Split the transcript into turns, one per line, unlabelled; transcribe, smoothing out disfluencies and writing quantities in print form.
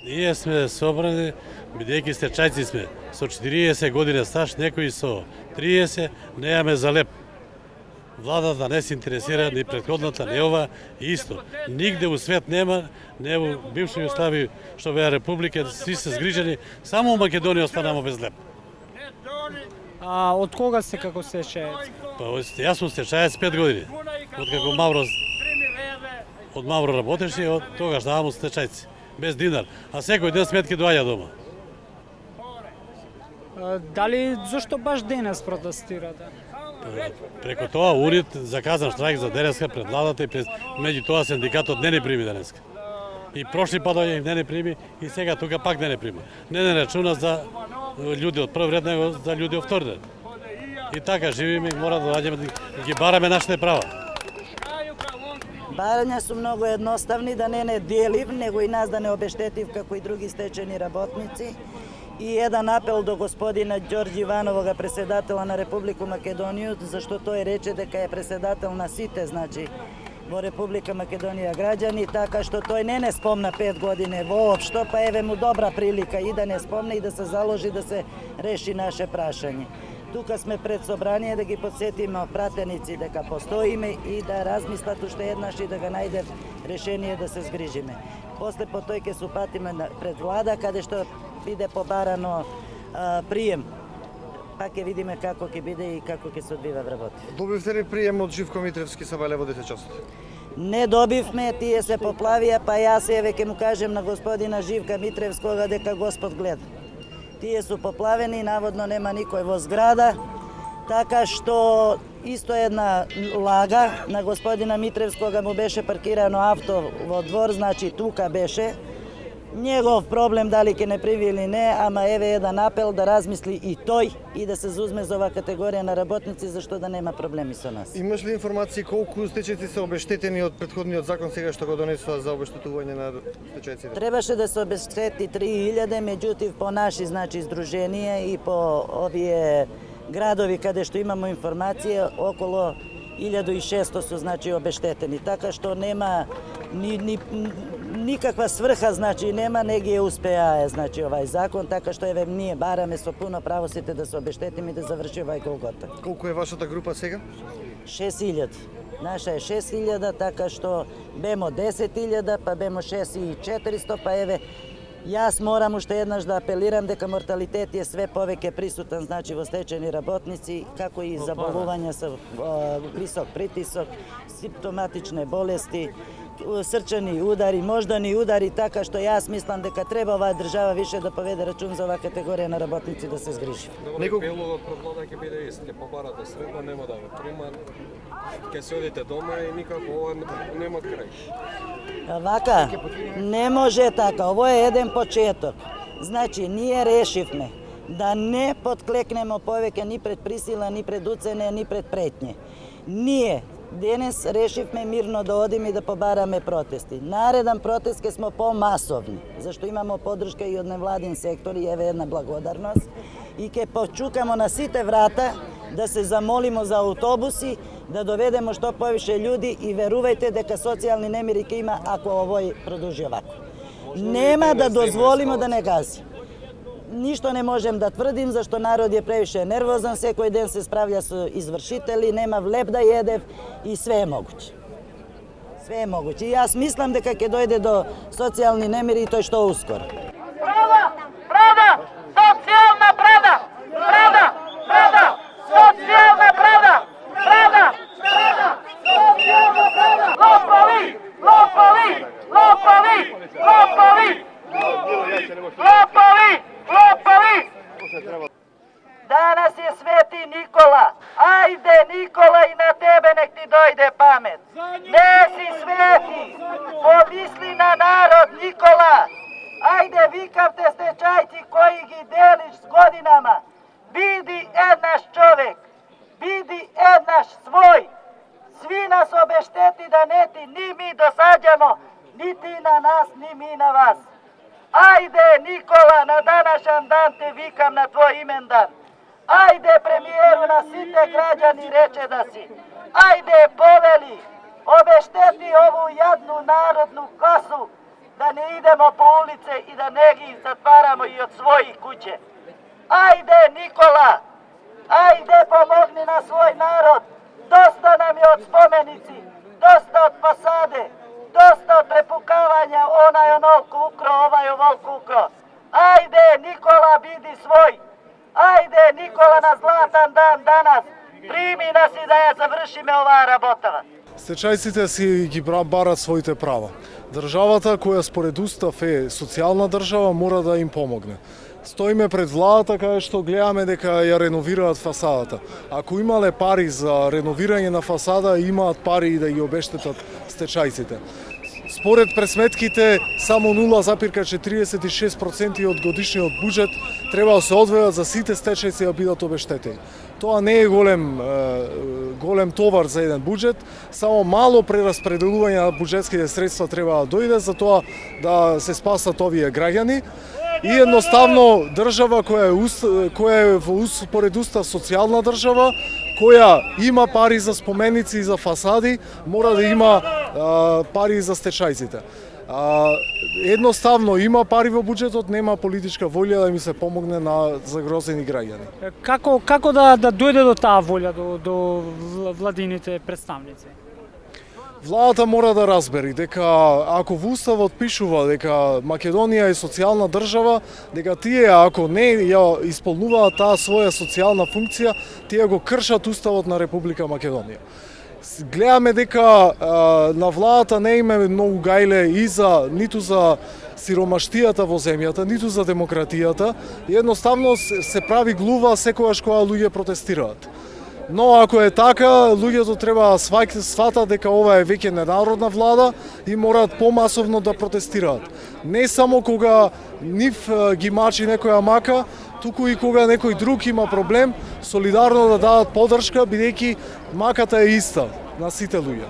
Ние сме собрани, бидејќи стечајци сме, со 40 години стаж, некои со 30, неаме за леп. Владата не се интересира, ни претходната, не ова, исто. Нигде у свет нема, не у бивши Југославија, што беа република, сви се згрижени, само у Македонија останамо без леп.
А од кога сте како стечаец?
Па, јас сум стечаец 5 години, откако од Мавро работеше, од тогаш давам од стечајци, без динар, а секој ден сметки доаѓа дома.
Дали зошто баш денес протестирате?
Преку тоа УНИТ заказан штрајк за денеска пред владата и меѓу тоа синдикатот не прими денеска. И прошли пат не не прими и сега тука пак не прима. Не рачуна за луѓе од прв ред, него за луѓе од втор ред. И така живиме и мора да доаѓаме да ги бараме нашите права.
Барања су многу едноставни, да не делив, него и нас да не обештетив како и други стечени работници. И еден апел до господина Ѓорѓи Ивановога, преседатела на Република Македонија, зашто тој рече дека е преседател на сите, значи, во Република Македонија граѓани, така што тој не спомна 5 години воопшто, па еве му добра прилика и да не спомне и да се заложи да се реши наше прашање. Тука сме пред собрание да ги подсетиме пратеници дека постоиме и да размислат уште еднаш и да ga најдат решение да се згрижиме. После по тој ќе се упатиме пред влада, каде што биде побарано прием. Пак ќе видиме како ќе биде и како ќе се одвива вработи.
Добивте ли прием од Живко Митревски со Валево 10 часот?
Не добивме, тие се поплавија, па јас еве ќе му кажем на господина Живка Митревскога дека Господ гледа. Тие су поплавени, наводно нема никој во зграда, така што исто една лага на господина Митревскога му беше паркирано авто во двор, значи тука беше. Негов проблем дали ќе не приви или не, ама еве еден апел да размисли и тој и да се зузме за оваа категорија на работници, зашто да нема проблеми со нас.
Имаш ли информации колку стечајци се обештетени од претходниот закон сега што го донесува за обештетување на стечајците?
Требаше да се обештети 3000, меѓутоа по наши значи здруженија и по овие градови каде што имамо информација, околу 1600 су значи обештетени, така што нема никаква сврха, значи нема, не ги успеа значи овај закон, така што еве ние бараме со пуно право сите да се обештетиме и да заврши овај голгота.
Колку е вашата група сега?
6000. Наша е 6000, така што бемо 10.000, па бемо 6400, па еве јас морам уште еднаш да апелирам дека морталитет е све повеќе присутен значи во стечени работници, како и заболувања со висок притисок, симптоматични болести, срчани удари, мождани удари, така што јас мислам дека треба оваа држава више да поведе рачун за оваа категорија на работници да се згрижи.
Апелот пред влада ќе биде ист, ќе побарате средства, нема да ве примат, ќе се одите дома и никако ова нема крај.
Вака, не може така, ово е еден почеток. Значи, ние решивме да не подклекнемо повеќе ни пред присила, ни пред уцене, ни пред претње. Ние денес решивме мирно да одиме и да побараме протести. Нареден протест ќе смо помасовни, зашто имамо поддршка и од невладин сектор и еве една благодарност. И ќе почукамо на сите врата да се замолимо за автобуси, да доведемо што повише луѓе и верувајте дека социјални немири ќе има ако овој продолжи овако. Нема да дозволимо да не гази. Ништо не можем да тврдим, зашто народ е превише нервозен, секој ден се справља со извршители, нема влеб да једев и све е могуќе. Све е могуќе. И јас мислам дека ќе дојде до социјални немири и тој што ускоро.
Правда! Правда! Социјална правда! Правда! Правда! Социјална правда! Правда! Правда! Социјална правда! Лопови! Лопови! Лопови! Лопови! Лопови! Лопови! Данас е Свети Никола. Ајде, Никола, и на тебе нек ти дојде памет. Не си свети. Помисли на народ, Никола. Ајде, викавте стечајци кои ги делиш с годинама. Биди еднаш човек. Биди еднаш свој. Сви нас обештети да не ти ни ми досаѓамо, ни ти на нас, ни ми на вас. Ајде, Никола, на данашен дан те викам на твој имендан. Ајде, премиеру на сите граѓани рече да си. Ајде, повели, обештети ову јадну народну класу, da ne idemo po ulice i da ne ih zatvaramo i od svojih kuće. Ajde Nikola, ajde pomogni na svoj narod, dosta nam je od spomenici, dosta od fasade, dosta od prepukavanja, onaj onoliko ukro, ovaj ovoliko ukro. Ajde Nikola, bidi svoj, ajde Nikola na zlatan dan danas, primi nas i да ја завршиме оваа работава.
Стечајците си ги барат своите права. Државата која според устав е социјална држава мора да им помогне. Стоиме пред владата каде што гледаме дека ја реновираат фасадата. Ако имале пари за реновирање на фасада, имаат пари и да ги обештетат стечајците. Според пресметките, само 0,46% од годишниот буџет треба да се одвојат за сите стечајци да бидат обештетени. Тоа не е голем товар за еден буџет, само мало прераспределување на буџетските средства треба да дојде за тоа да се спасат овие граѓани. И едноставно држава која е во според устав социјална држава, која има пари за споменици и за фасади, мора да има пари за стечајците. Едноставно има пари во буџетот, нема политичка волја да ми се помогне на загрозени граѓани.
Како да дојде до таа волја до владините представници?
Владата мора да разбери дека ако во уставот пишува дека Македонија е социјална држава, дека тие ако не ја исполнуваат таа своја социјална функција, тие го кршат уставот на Република Македонија. Гледаме дека на владата не има многу гајле и ниту за сиромаштијата во земјата, ниту за демократијата, и едноставно се прави глува секогаш кога луѓе протестираат. Но ако е така, луѓето треба да сватат дека ова е веќе ненародна влада и мораат помасовно да протестираат. Не само кога нив ги мачи некоја мака, туку и кога некој друг има проблем, солидарно да дадат поддршка, бидејќи маката е иста на сите луѓе.